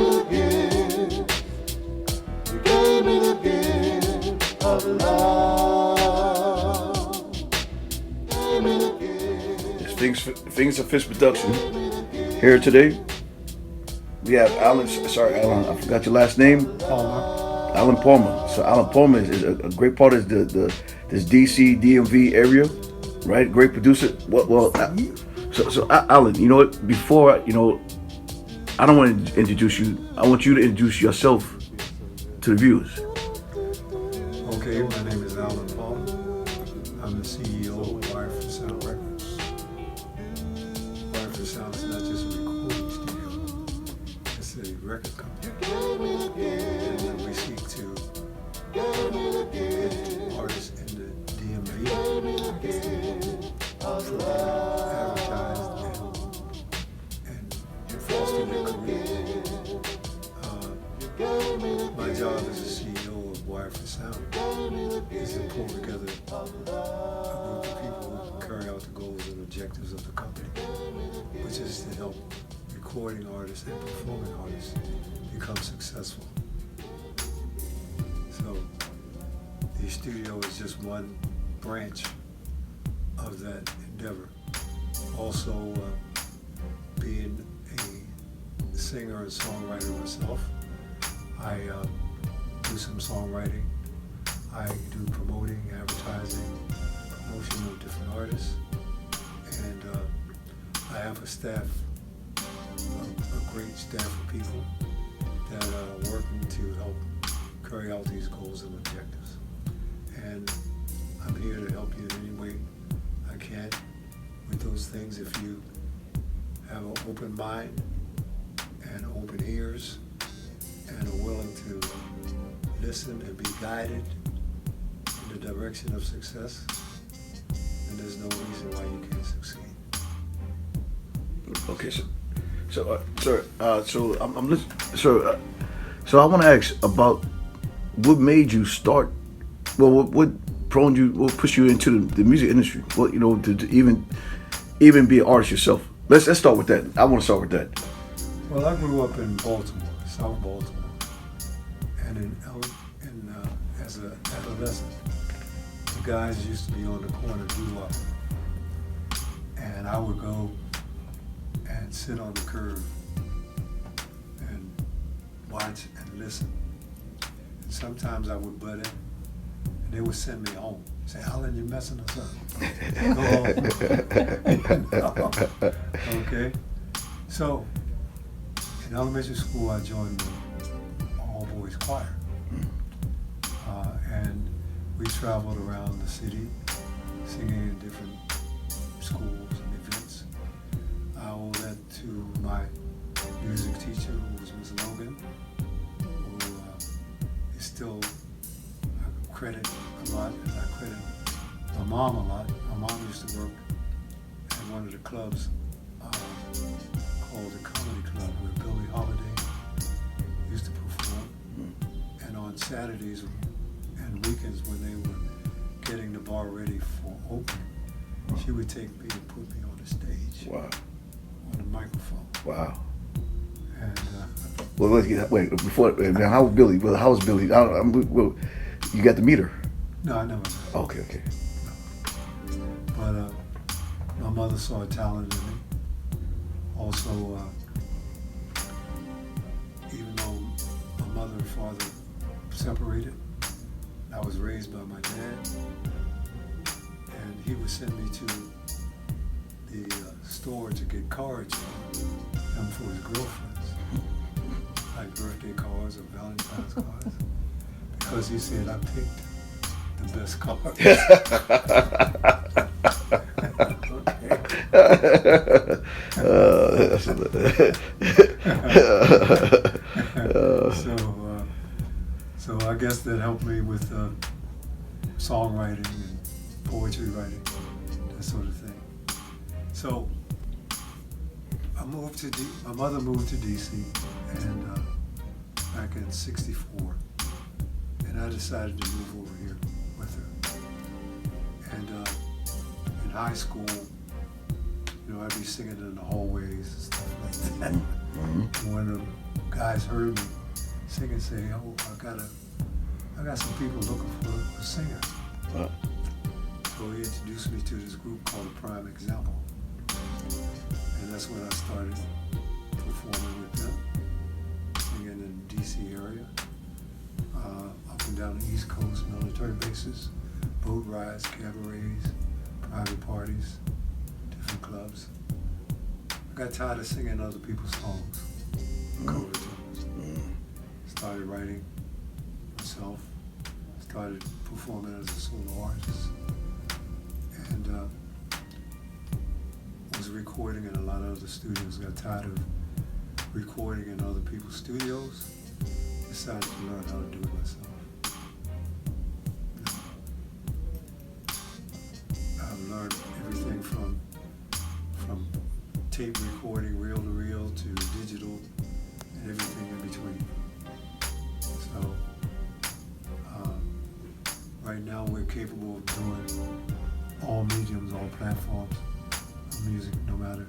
the gift. You gave me the gift of love. Gave me the gift. It's Things of Fish Production. Here today, we have Alan. Sorry, Alan, I forgot your last name. Palmer. Alan Palmer. So Alan Palmer is a great part of this DC DMV area, right? Great producer. So Alan, you know what? Before I don't want to introduce you. I want you to introduce yourself to the viewers. Okay, my name is Alan Palmer. I'm the CEO of Wire for Sound Records. Wire for Sound is not just a recording studio, it's a record company. And we seek to get artists in the DMV, advertised, and foster their careers. My job as a CEO of Wire for Sound is to pull together a group of people who can carry out the goals and objectives of the company, which is to help recording artists and performing artists become successful. So the studio is just one branch of that endeavor. Also, being a singer and songwriter myself, I do some songwriting. I do promoting, advertising, promotion of different artists, and I have a staff, a great staff of people that are working to help carry out these goals and objectives. And I'm here to help you in any way I can with those things. If you have an open mind and open ears and are willing to listen and be guided in the direction of success, then there's no reason why you can't succeed. Okay, so I want to ask about what made you start. Well, what pushed you into the music industry? Well, to even be an artist yourself. Let's start with that. I want to start with that. Well, I grew up in Baltimore, South Baltimore, and as an adolescent, the guys used to be on the corner doo-wop, and I would go and sit on the curb and watch and listen. And sometimes I would butt in, and they would send me home. Say, Alan, you're messing us up. Go home. Okay? So, in elementary school, I joined the all-boys choir. And we traveled around the city, singing in different schools and events. I owe that to my music teacher, who was Miss Logan, who is still, I credit a lot, and I credit my mom a lot. My mom used to work at one of the clubs called the Comedy Club, where Billie Holiday used to perform. And on Saturdays and weekends, when they were getting the bar ready for opening, she would take me and put me on the stage. Wow. On the microphone. Wow. And Well, wait. Before now, how was Billy? Well, how was Billy? You got to meet her. no, I never met her. Okay. But my mother saw a talent in me. Also, even though my mother and father separated, I was raised by my dad, and he would send me to the store to get cards for his girlfriends, like birthday cards or Valentine's cards, because he said I picked the best cards. So I guess that helped me with songwriting and poetry writing, that sort of thing. So my mother moved to DC and back in '64, and I decided to move over here with her. And in high school, I'd be singing in the hallways and stuff like that. Mm-hmm. One of guys heard me sing and say, "Oh, I got some people looking for a singer." So he introduced me to this group called The Prime Example, and that's when I started performing with them, singing in the DC area, up and down the East Coast, military bases, boat rides, cabarets, private parties, different clubs. I got tired of singing other people's songs, cover tunes. Started writing myself, started performing as a solo artist, and was recording in a lot of other studios. Got tired of recording in other people's studios, decided to learn how to do it myself. I've learned everything from tape recording, reel to reel, to digital, and everything in between. So right now we're capable of doing all mediums, all platforms of music, no matter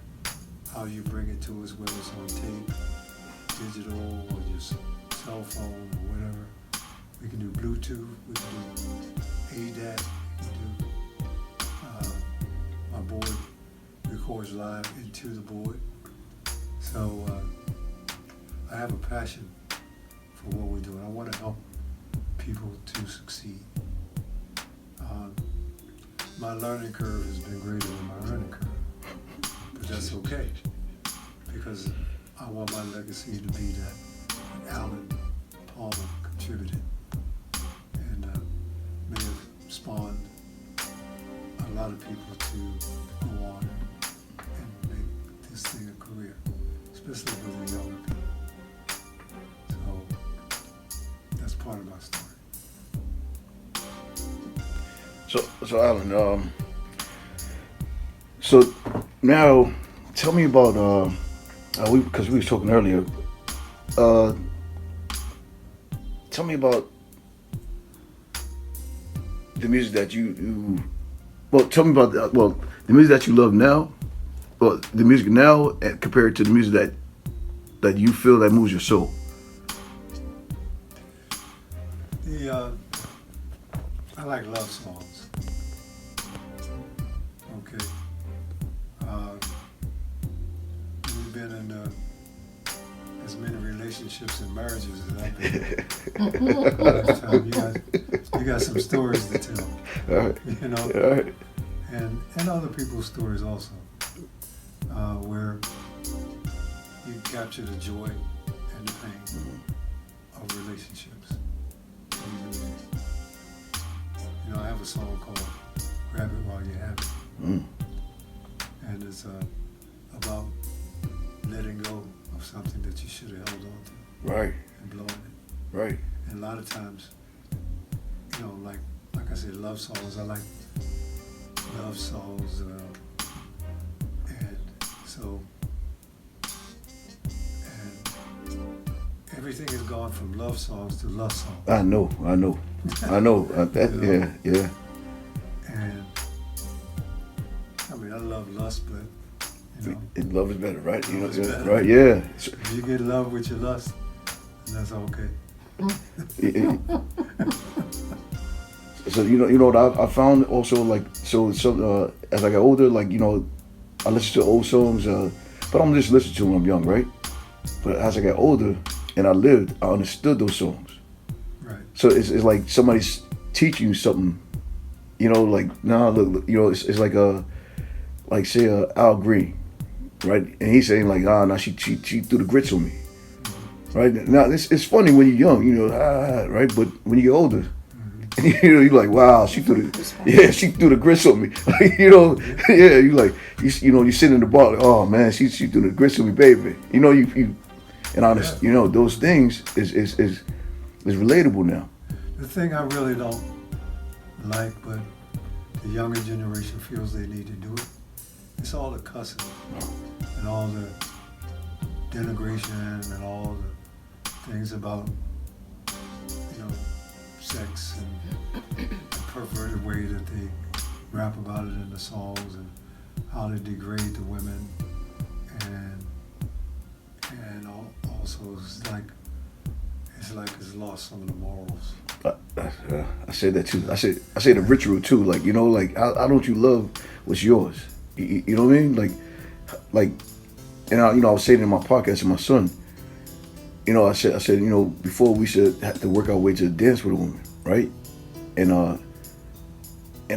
how you bring it to us, whether it's on tape, digital, or just cell phone or whatever. We can do Bluetooth, we can do ADAT, we can do my board records live into the board. So I have a passion for what we're doing. I want to help people to succeed. My learning curve has been greater than my earning curve, but that's okay, because I want my legacy to be that Alan Palmer contributed and may have spawned a lot of people to go on and make this thing a career, especially with the younger people. So that's part of my story. So Alan, so now tell me about because we were talking earlier. Tell me about the music that you well. Tell me about the music that you love now. Well, the music now compared to the music that you feel that moves your soul. I like love songs. Okay. You've been in as many relationships and marriages as I've been. You got some stories to tell. All right. You know. All right. And other people's stories also, where you capture the joy and the pain of relationships. You know, I have a song called "Grab It While You Have It," and it's about letting go of something that you should have held on to, Right. and blowing it. Right. And a lot of times, you know, like I said, love songs. I like love songs, and so, and everything has gone from love songs to love songs. I know. Yeah. And I mean, I love lust, but you know, Love is better, right? You know, Love is yeah, better. right? Yeah. if you get love with your lust, then that's okay. So you know what I found also, like, so as I got older, like, you know, I listen to old songs, but I'm just listening to them when I'm young, right? But as I got older and I lived, I understood those songs. Right. So it's like somebody's teaching you something, you know, like, look, you know, it's like say Al Green, right? And he's saying like, now she threw the grits on me, right? Now it's funny when you're young, you know, right? But when you get older, you know, you're like, wow, she threw the grits on me, you know, yeah, you like, you know, you sit in the bar, like, oh man, she threw the grits on me, baby, you know, you and honest, you know, those things is relatable now. The thing I really don't like, but the younger generation feels they need to do it, it's all the cussing and all the denigration and all the things about, you know, sex and the perverted way that they rap about it in the songs, and how they degrade the women and all also it's like it's lost some of the morals. I said that too. I said the ritual too. Like, you know, like how don't you love what's yours? You know what I mean? Like, and I was saying in my podcast to my son. You know, I said, you know, before we should have to work our way to the dance with a woman, right? And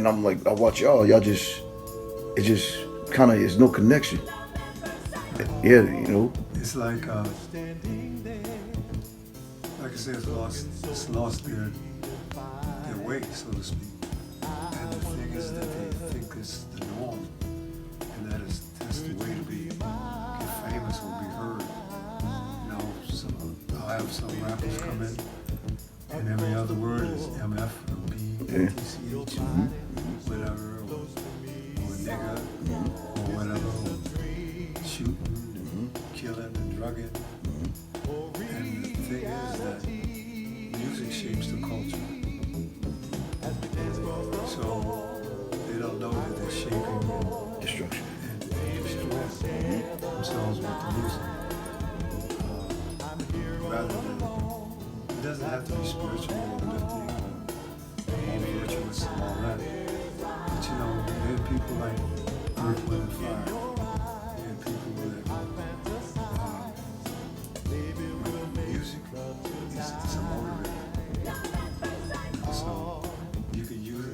I'm like, I watch y'all just, it just kind of is no connection. Yeah, you know. It's like I said, it's lost their way, so to speak. And the thing is that they think it's the norm, and that's the way to get famous or be heard. You know, I'll have some rappers come in, and every other word is MF or B, TCH, whatever, or nigga, or whatever, or shooting, killing, and drugging. And the thing is that music shapes the culture. So they don't know that they're shaping Destruction. and destroying themselves with the music. Rather than, it doesn't have to be spiritual or lifting or virtuous and all that. But you know, there are people like Earth, Wind, and Fire. There are people that music is a motivator. So you can use it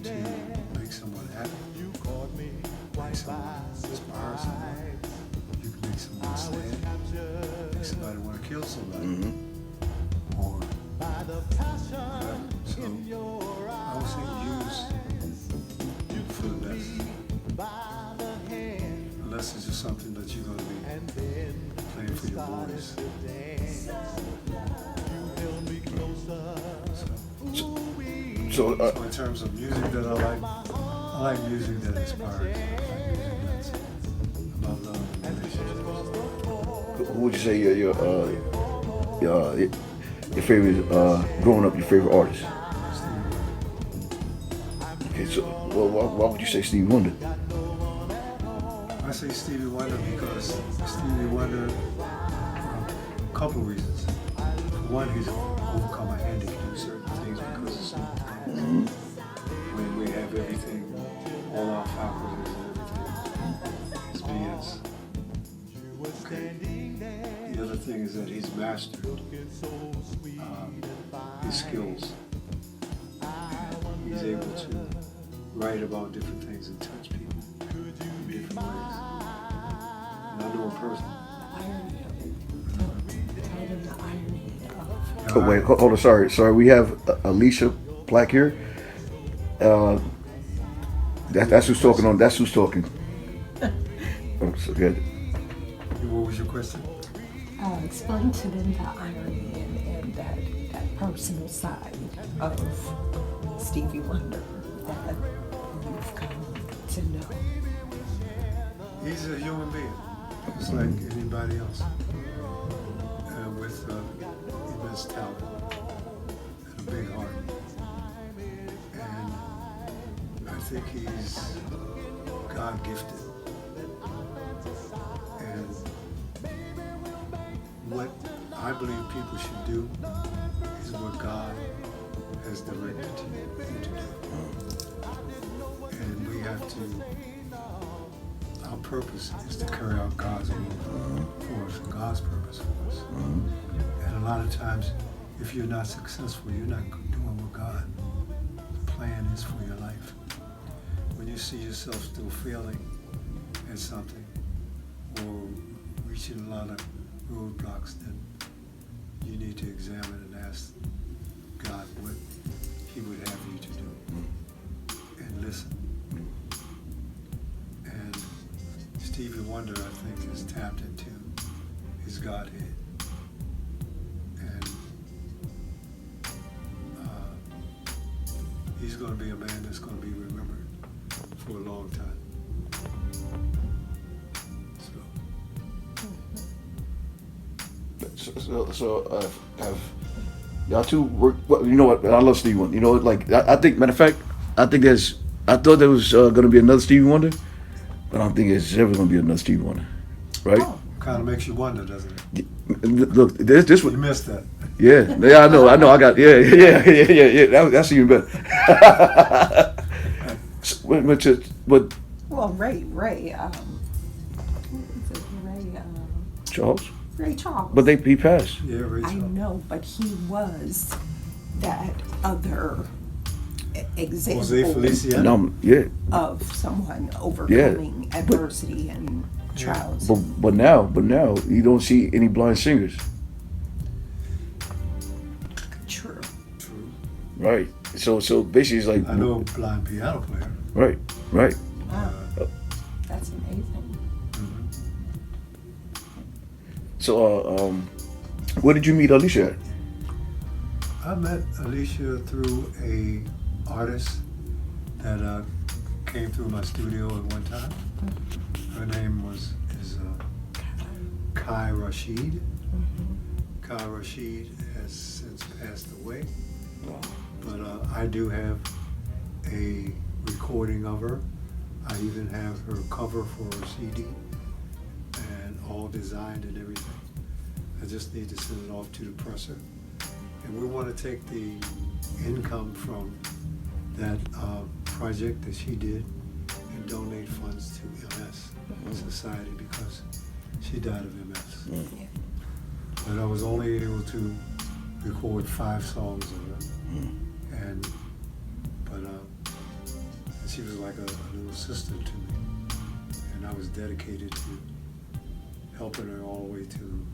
to make someone happy, make someone inspire someone. You can make someone sad, make somebody want to kill somebody, or whatever. So I would say use for the best. Unless it's just something that you're going to be playing for your boys. So So in terms of music that I like music that inspires. I like music that's about love and relationships. who would you say your favorite growing up? Your favorite artist? Okay, so why would you say Stevie Wonder? I say Stevie Wonder because Stevie Wonder, a couple of reasons. One, he's overcome a handicap in certain things because of certain things. When we have everything, all our faculties and everything is BS. Okay. The other thing is that he's mastered his skills. He's able to write about different things and touch people in different ways. And I know him personally. Oh, wait, hold on. Sorry. We have Alicia Black here. That's who's talking on. That's who's talking. Oh, so good. What was your question? Explain to them the irony and that personal side of Stevie Wonder that you've come to know. He's a human being, just like anybody else, with immense talent and a big heart. And I think he's God-gifted. And what I believe people should do is what God has directed you to do. And we have to, our purpose is to carry out God's will for us and God's purpose for us. And a lot of times, if you're not successful, you're not doing what God's plan is for your life. When you see yourself still failing at something or reaching a lot of roadblocks, then you need to examine and ask God what He would have you to do and listen. And Stevie Wonder, I think, is tapped into his Godhead. And he's going to be a man that's going to be remembered for a long time. So have y'all two work? Well, you know what? I love Stevie Wonder. You know, like I think. Matter of fact, I thought there was going to be another Stevie Wonder, but I don't think there's ever going to be another Stevie Wonder, right? Kind of makes you wonder, doesn't it? Look, this You one. missed that. Yeah, I know. I got. Yeah. That's even better. But Well, Ray, what is it, Charles. Ray Charles. But he passed. Yeah, I Rachel. know, but he was that other example Jose Feliciano. No, yeah. of someone overcoming adversity and trials. But now you don't see any blind singers, True. True. right? So basically it's like I know a blind piano player. right. Wow. That's amazing. So where did you meet Alicia at? I met Alicia through a artist that came through my studio at one time. Her name is Kai Rashid. Kai Rashid has since passed away, but I do have a recording of her. I even have her cover for her CD and all designed and everything. I just need to send it off to the presser. And we want to take the income from that project that she did and donate funds to MS Society because she died of MS. Yeah. But I was only able to record 5 songs of her. And she was like a little sister to me. And I was dedicated to helping her all the way to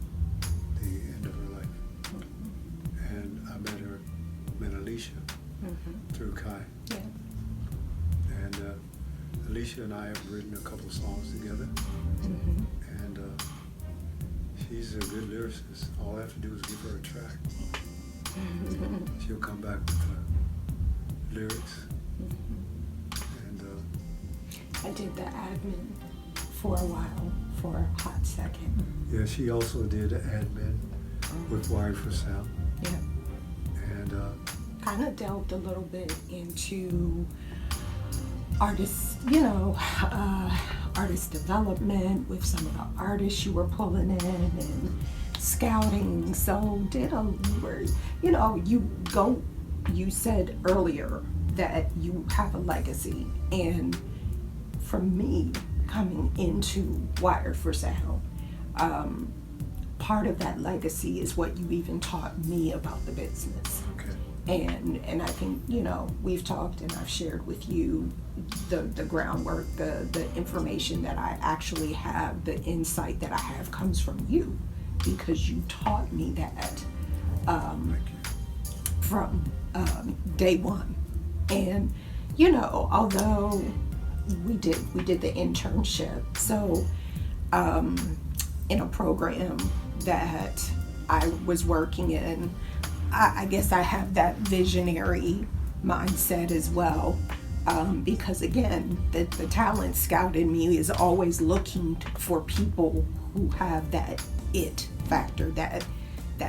the end of her life. And I met Alicia through Kai. Yeah. And Alicia and I have written a couple songs together. And she's a good lyricist. All I have to do is give her a track. She'll come back with the lyrics. And I did the admin for a while, for a hot second. yeah, she also did admin with Wired for Sound. Yeah. And Kind of delved a little bit into artist development with some of the artists you were pulling in and scouting. So you said earlier that you have a legacy, and for me coming into Wired for Sound, part of that legacy is what you even taught me about the business. okay. And I think, we've talked and I've shared with you the groundwork, the information that I actually have, the insight that I have comes from you, because you taught me that Thank you. from day one. And, although we did the internship, so in a program that I was working in, I guess I have that visionary mindset as well, because again, the talent scout in me is always looking for people who have that it factor, that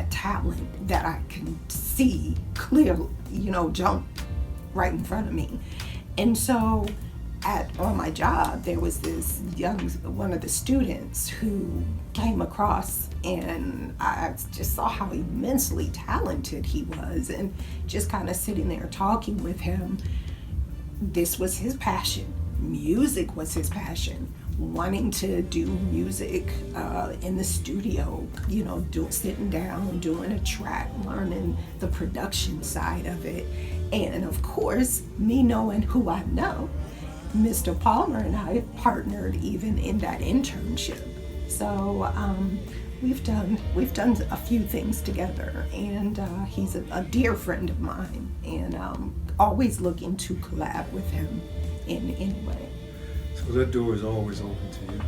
talent that I can see clearly, jump right in front of me. And so on my job, there was this one of the students who came across, and I just saw how immensely talented he was, and just kind of sitting there talking with him. This was his passion. Music was his passion. Wanting to do music in the studio, sitting down, doing a track, learning the production side of it. And of course, me knowing who I know, Mr. Palmer and I partnered even in that internship. So we've done a few things together, and he's a dear friend of mine, and always looking to collab with him in any way. So that door is always open to you.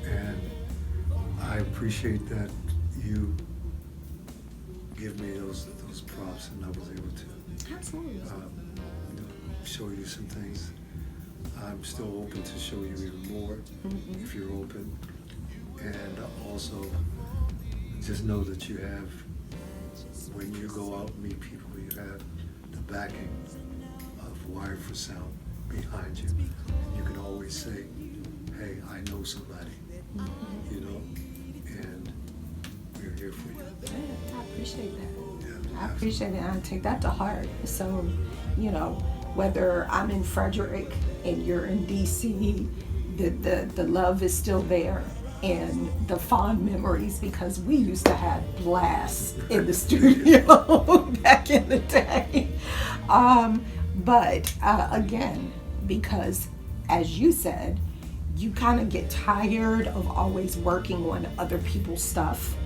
And I appreciate that you give me those props, and I was able to Absolutely. show you some things. I'm still open to show you even more if you're open. And also, just know that you have, when you go out and meet people, you have the backing of Wired for Sound behind you. You can always say, hey, I know somebody, and we're here for you. I appreciate that. Yeah, I appreciate it. And I take that to heart. So, you know, whether I'm in Frederick and you're in DC, the love is still there, and the fond memories, because we used to have blasts in the studio back in the day. But again, because as you said, you kind of get tired of always working on other people's stuff,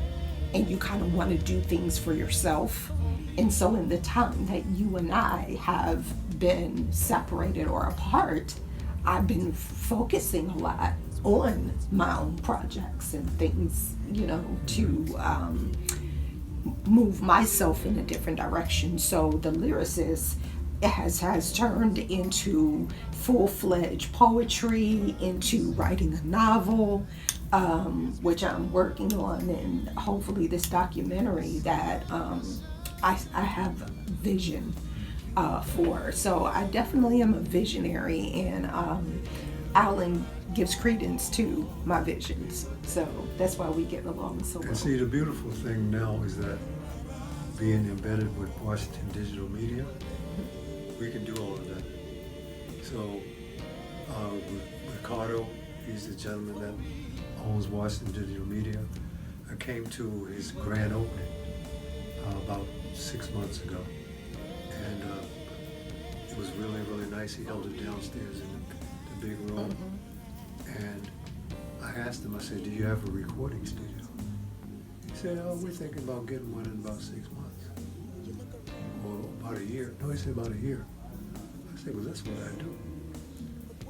and you kind of want to do things for yourself. And so in the time that you and I have been separated or apart, I've been focusing a lot on my own projects and things, you know, to move myself in a different direction. So the lyricist has turned into full-fledged poetry, into writing a novel, which I'm working on, and hopefully this documentary that I have vision for. So I definitely am a visionary, and Alan gives credence to my visions. So that's why we get along so well. And see, the beautiful thing now is that being embedded with Washington Digital Media, we can do all of that. So Ricardo, he's the gentleman that owns Washington Digital Media. I came to his grand opening about 6 months ago, and it was really, really nice. He held it downstairs in the big room, and I asked him, I said, do you have a recording studio? He said, oh, we're thinking about getting one in about 6 months. Or about a year. No, he said about a year. I said, well, that's what I do.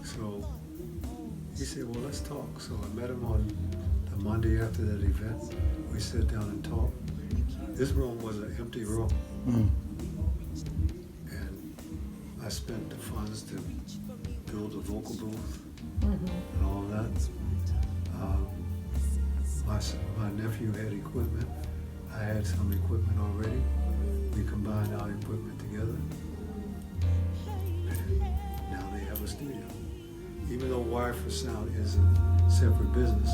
So he said, well, let's talk. So I met him on the Monday after that event. We sat down and talked. This room was an empty room. And I spent the funds to build a vocal booth and all of that. My nephew had equipment. I had some equipment already. We combined our equipment together. And now they have a studio. Even though Wire for Sound is a separate business,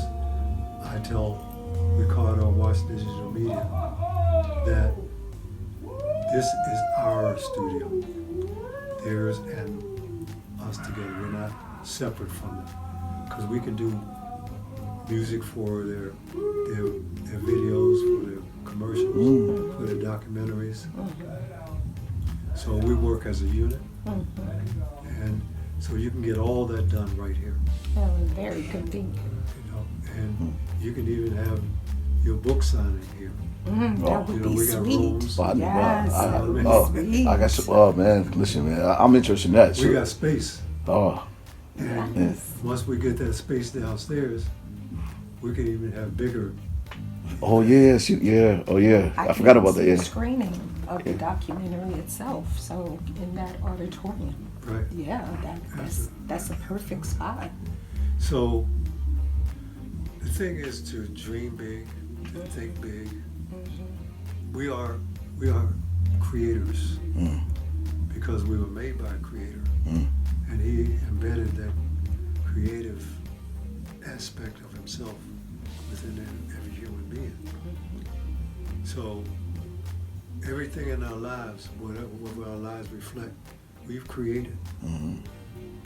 I tell Ricardo Washington Digital Media that this is our studio. Theirs and us together. We're not separate from it. Because we can do music for their videos, for their commercials, for their documentaries. So we work as a unit. And so you can get all that done right here. That was very convenient. You know, and you can even have your book signing here. That would be we got sweet. rooms. Yes, that would be sweet. I got some. Oh man, listen, man, I'm interested in that. We got space. Oh, And Yes. once we get that space downstairs, we can even have bigger. oh yes, yeah, oh yeah. I forgot about that. see a Yeah. screening of the documentary itself. So in that auditorium, Right. yeah, that's a perfect spot. So the thing is to dream big, to think big. We are creators because we were made by a creator, and he embedded that creative aspect of himself within every human being. So everything in our lives, whatever our lives reflect, we've created.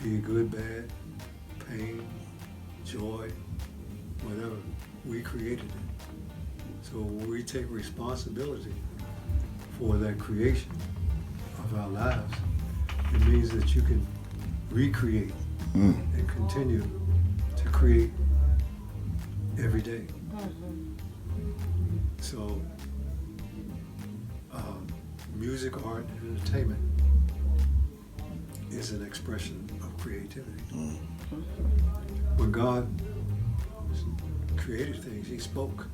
Be it good, bad, pain, joy, whatever, we created it. So when we take responsibility for that creation of our lives, it means that you can recreate and continue to create every day. So music, art, and entertainment is an expression of creativity. When God created things, he spoke.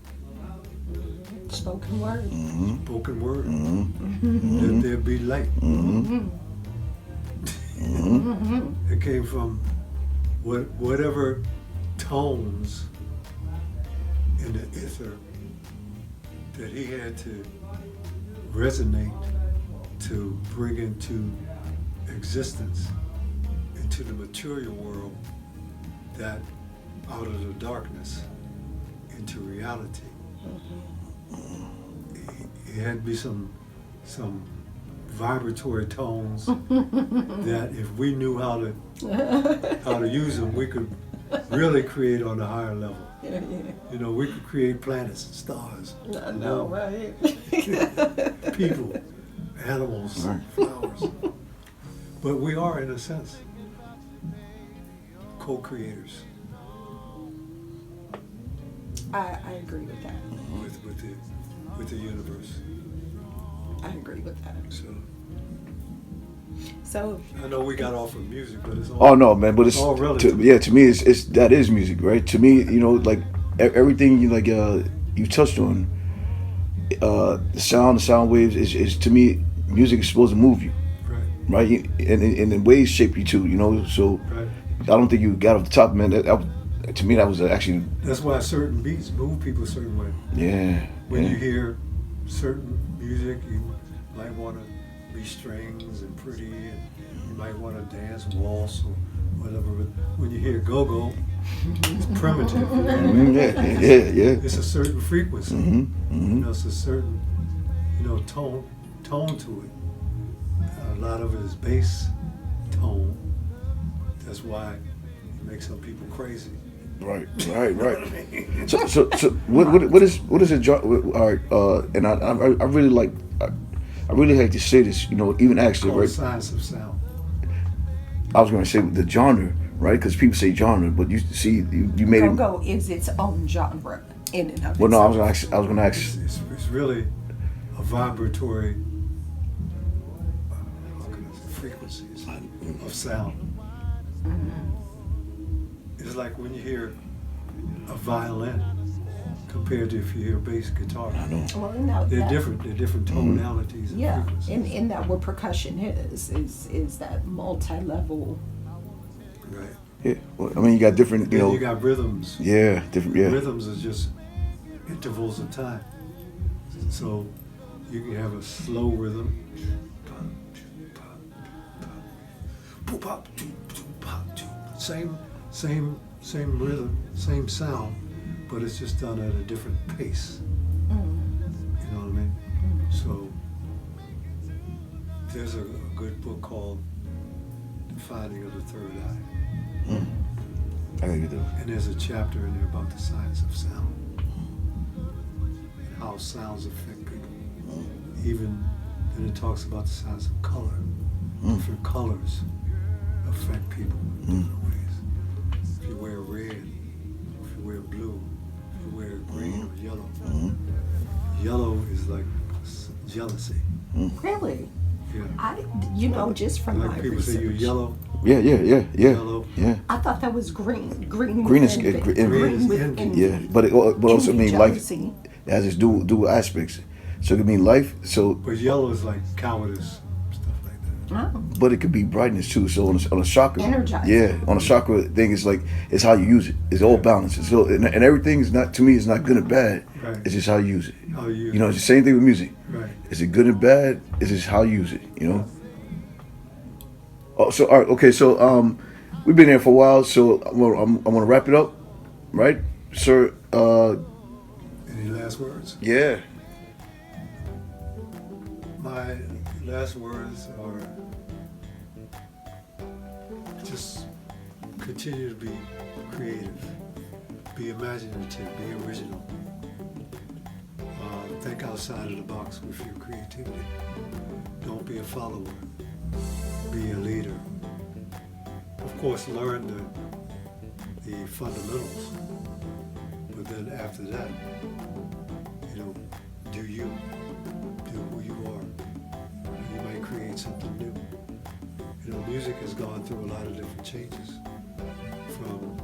Spoken word. Spoken word. Let there be light. It came from whatever tones in the ether that he had to resonate to bring into existence, into the material world, that out of the darkness into reality. it had to be some vibratory tones that if we knew how to use them, we could really create on a higher level. Yeah. You know, we could create planets and stars. I know, right? People, animals, Right. flowers. But we are, in a sense, co-creators I agree with that. with the universe. I agree with that. So So, I know we got off of music, but it's all. Oh no, man! But it's all relative. to me, it's that is music, right? To me, you know, like everything you touched on, the sound waves is to me, music is supposed to move you, Right. right? And in ways shape you too, you know. So Right. I don't think you got off the top, man. To me, that was actually That's why certain beats move people a certain way. yeah. When yeah. you hear certain music, you might want to be strings and pretty, and you might want to dance, waltz, or whatever. But when you hear go-go, it's primitive. Yeah. It's a certain frequency. Mm-hmm. You know, it's a certain, tone to it. A lot of it is bass tone. That's why it makes some people crazy. Right. So what is it? All right, and I really like I really hate to say this, you know, even actually, Called right? science of sound. I was going to say the genre, right? Because people say genre, but you see, you made it. go-go is its own genre in and of Well, no, I itself. was going to ask. It's really a vibratory how can I say, frequencies of sound. It's like when you hear a violin compared to if you hear bass guitar. I know. Well, in that, They're that- different. They're different tonalities and Yeah, frequencies. in that what percussion is that multi-level. Right. Yeah. Well, I mean, you got different, you Then know. you got rhythms. Yeah, different. Yeah. Rhythms is just intervals of time. So you can have a slow rhythm. Same rhythm, same sound, but it's just done at a different pace. You know what I mean? So there's a good book called The Finding of the Third Eye. I think you do. And there's a chapter in there about the science of sound and how sounds affect people. Even then it talks about the science of color. Different colors affect people in different ways. If you wear red, if you wear blue, if you wear green or yellow. Yellow is like jealousy. Really? Yeah. Just from my Like people research, say you're yellow. Yeah. Yellow. Yeah. I thought that was green. Green Green with is- envy. green is with envy. envy. Yeah. But it also Can be mean life jealousy. has its dual aspects. So it can mean life. So, But yellow is like cowardice, stuff like that. Oh, but it could be brightness too. So on a chakra, Energizing. yeah, on a chakra thing, it's like it's how you use it. It's all balance. So and everything is not, to me, it's not good or bad. Right. It's just how you use it. How you use You know, it. it's the same thing with music. Right. Is it good and bad? It's just how you use it. You know. Oh, so all right, okay. So we've been here for a while. So I'm gonna wrap it up, right, sir? Any last words? Yeah. My last words are just continue to be creative, be imaginative, be original. Think outside of the box with your creativity. Don't be a follower, be a leader. Of course, learn the fundamentals, but then after that, do you. Do who you are. You might create something new. Music has gone through a lot of different changes. From,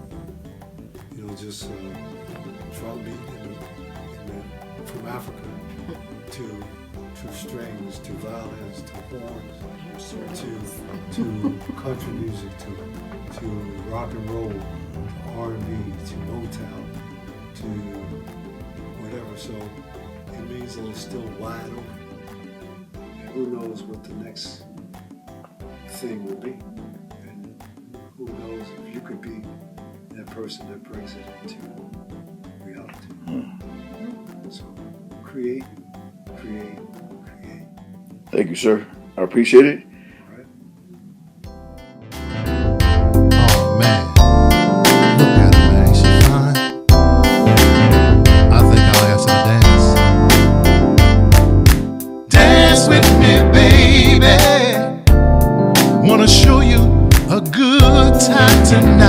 just drum beat from Africa to strings, to violins, to horns, to country music, to rock and roll, to R&B, to Motown, to whatever. So it means that it's still wide open. And who knows what the next thing will be. And who knows if you could be that person that brings it into reality. So create, create, create. Thank you, sir. I appreciate it. All right? Oh man, look at her, man. Ain't she fine? I think I'll ask her to dance. Dance with me, baby. Wanna show you a good time tonight.